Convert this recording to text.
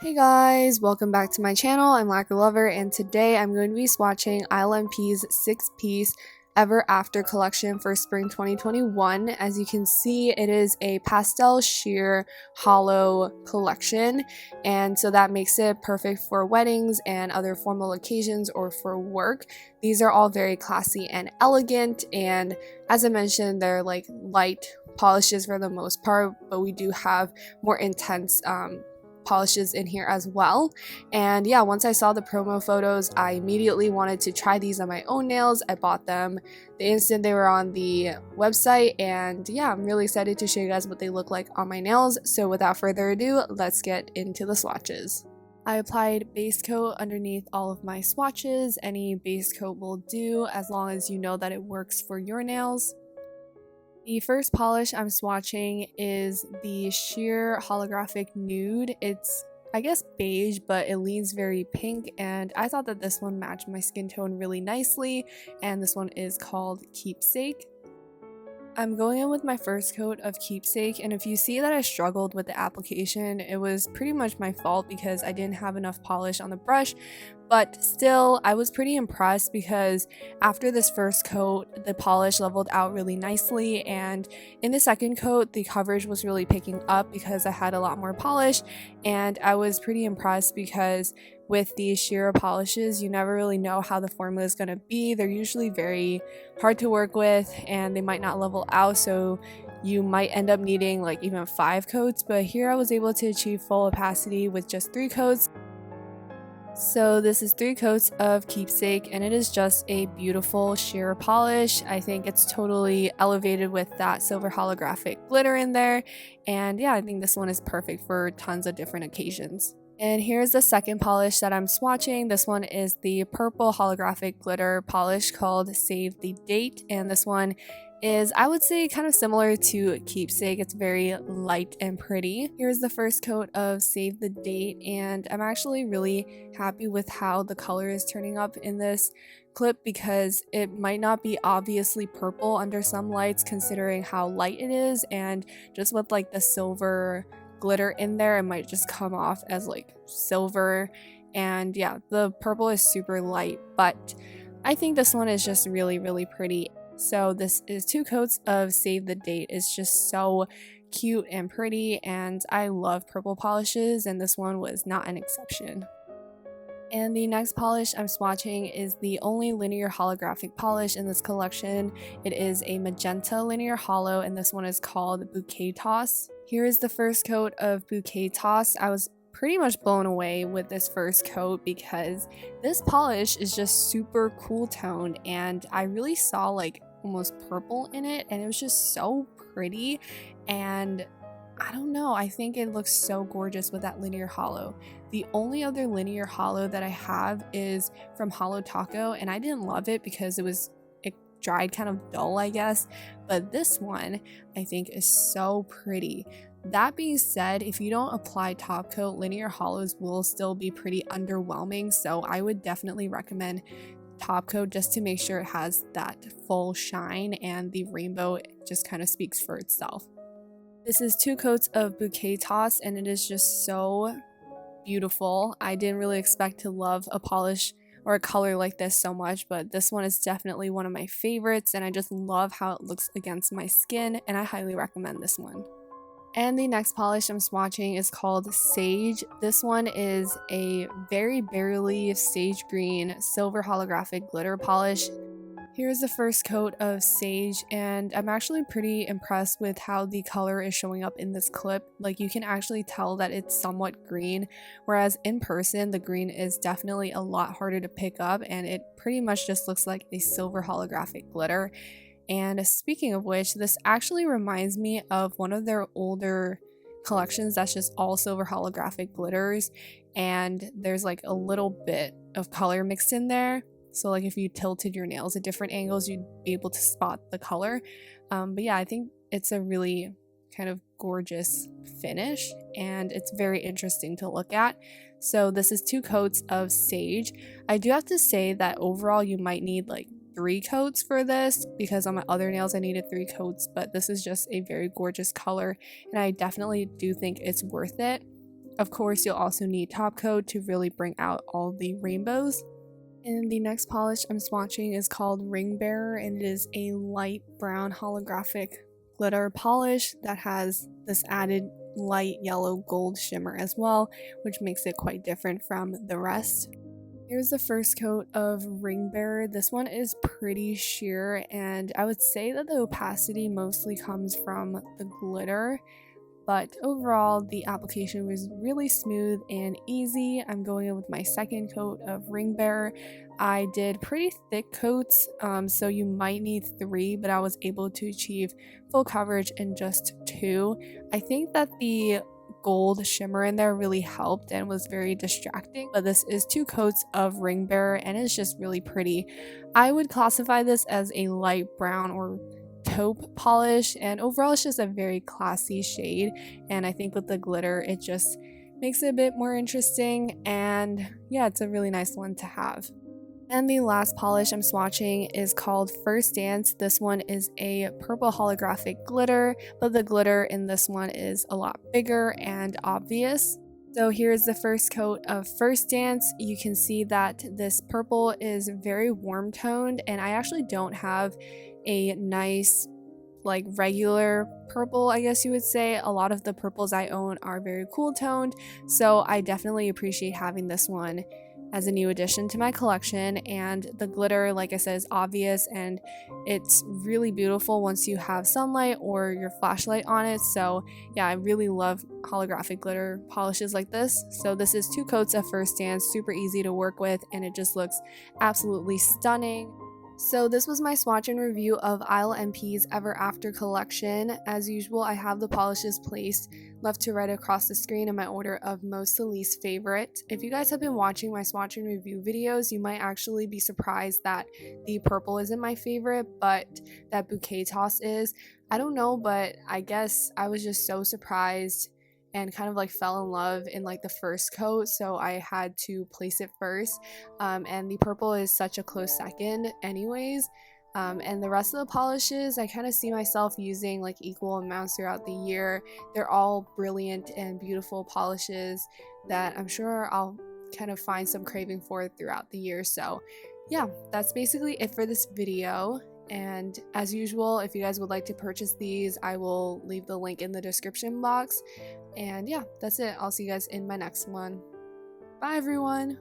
Hey guys, welcome back to my channel. I'm Lacquer Lover, and today I'm going to be swatching ILNP's 6-piece Ever After collection for spring 2021. As you can see, it is a pastel sheer hollow collection, and so that makes it perfect for weddings and other formal occasions or for work. These are all very classy and elegant, and as I mentioned, they're like light polishes for the most part, but we do have more intense polishes in here as well. And yeah, once I saw the promo photos, I immediately wanted to try these on my own nails. I bought them the instant they were on the website, and yeah, I'm really excited to show you guys what they look like on my nails. So without further ado, let's get into the swatches. I applied base coat underneath all of my swatches. Any base coat will do as long as you know that it works for your nails. The first polish I'm swatching is the sheer holographic nude. It's, I guess, beige, but it leans very pink, and I thought that this one matched my skin tone really nicely, and this one is called Keepsake. I'm going in with my first coat of Keepsake, and if you see that I struggled with the application, it was pretty much my fault because I didn't have enough polish on the brush, but still, I was pretty impressed because after this first coat, the polish leveled out really nicely, and in the second coat, the coverage was really picking up because I had a lot more polish, and I was pretty impressed because with these sheer polishes, you never really know how the formula is going to be. They're usually very hard to work with, and they might not level out, so you might end up needing like even 5 coats, but here I was able to achieve full opacity with just 3 coats. So this is 3 coats of Keepsake, and it is just a beautiful sheer polish. I think it's totally elevated with that silver holographic glitter in there, and yeah, I think this one is perfect for tons of different occasions. And here's the second polish that I'm swatching. This one is the purple holographic glitter polish called Save the Date, and this one is, I would say, kind of similar to Keepsake. It's very light and pretty. Here's the first coat of Save the Date, and I'm actually really happy with how the color is turning up in this clip because it might not be obviously purple under some lights considering how light it is, and just with like the silver glitter in there, it might just come off as like silver. And yeah, the purple is super light, but I think this one is just really pretty. So this is 2 coats of Save the Date. It's just so cute and pretty, and I love purple polishes, and this one was not an exception. And the next polish I'm swatching is the only linear holographic polish in this collection. It is a magenta linear hollow, and this one is called Bouquet Toss. Here is the first coat of Bouquet Toss. I was pretty much blown away with this first coat because this polish is just super cool toned, and I really saw like almost purple in it, and it was just so pretty, and I don't know, I think it looks so gorgeous with that linear hollow. The only other linear hollow that I have is from Holo Taco, and I didn't love it because it dried kind of dull, I guess, but this one I think is so pretty. That being said, if you don't apply top coat, linear hollows will still be pretty underwhelming, so I would definitely recommend top coat just to make sure it has that full shine, and the rainbow just kind of speaks for itself. This is 2 coats of Bouquet Toss, and it is just so beautiful. I didn't really expect to love a polish or a color like this so much, but this one is definitely one of my favorites, and I just love how it looks against my skin, and I highly recommend this one. And the next polish I'm swatching is called Sage. This one is a very barely sage green silver holographic glitter polish. Here's the first coat of Sage, and I'm actually pretty impressed with how the color is showing up in this clip. Like, you can actually tell that it's somewhat green, whereas in person the green is definitely a lot harder to pick up, and it pretty much just looks like a silver holographic glitter. And speaking of which, this actually reminds me of one of their older collections that's just all silver holographic glitters, and there's like a little bit of color mixed in there. So like if you tilted your nails at different angles, you'd be able to spot the color. But yeah, I think it's a really kind of gorgeous finish, and it's very interesting to look at. So this is 2 coats of Sage. I do have to say that overall you might need like 3 coats for this because on my other nails I needed 3 coats, but this is just a very gorgeous color, and I definitely do think it's worth it. Of course, you'll also need top coat to really bring out all the rainbows. And the next polish I'm swatching is called Ringbearer, and it is a light brown holographic glitter polish that has this added light yellow gold shimmer as well, which makes it quite different from the rest. Here's the first coat of Ringbearer. This one is pretty sheer, and I would say that the opacity mostly comes from the glitter, but overall the application was really smooth and easy. I'm going in with my second coat of Ringbearer. I did pretty thick coats, so you might need 3, but I was able to achieve full coverage in just 2. I think that the gold shimmer in there really helped and was very distracting, but this is 2 coats of Ringbearer and it's just really pretty. I would classify this as a light brown or taupe polish, and overall it's just a very classy shade, and I think with the glitter it just makes it a bit more interesting, and yeah, it's a really nice one to have. And the last polish I'm swatching is called First Dance. This one is a purple holographic glitter, but the glitter in this one is a lot bigger and obvious. So here's the first coat of First Dance. You can see that this purple is very warm toned, and I actually don't have a nice like regular purple, I guess you would say. A lot of the purples I own are very cool toned, so I definitely appreciate having this one as a new addition to my collection. And the glitter, like I said, is obvious and it's really beautiful once you have sunlight or your flashlight on it. So yeah, I really love holographic glitter polishes like this. So this is 2 coats of First Dance, super easy to work with, and it just looks absolutely stunning. So this was my swatch and review of ILNP's Ever After collection. As usual, I have the polishes placed left to right across the screen in my order of most to least favorite. If you guys have been watching my swatch and review videos, you might actually be surprised that the purple isn't my favorite, but that Bouquet Toss is. I don't know, but I guess I was just so surprised and kind of like fell in love in like the first coat, so I had to place it first, and the purple is such a close second anyways. And the rest of the polishes I kind of see myself using like equal amounts throughout the year. They're all brilliant and beautiful polishes that I'm sure I'll kind of find some craving for throughout the year. So yeah, that's basically it for this video. And as usual, if you guys would like to purchase these, I will leave the link in the description box. And yeah, that's it. I'll see you guys in my next one. Bye everyone!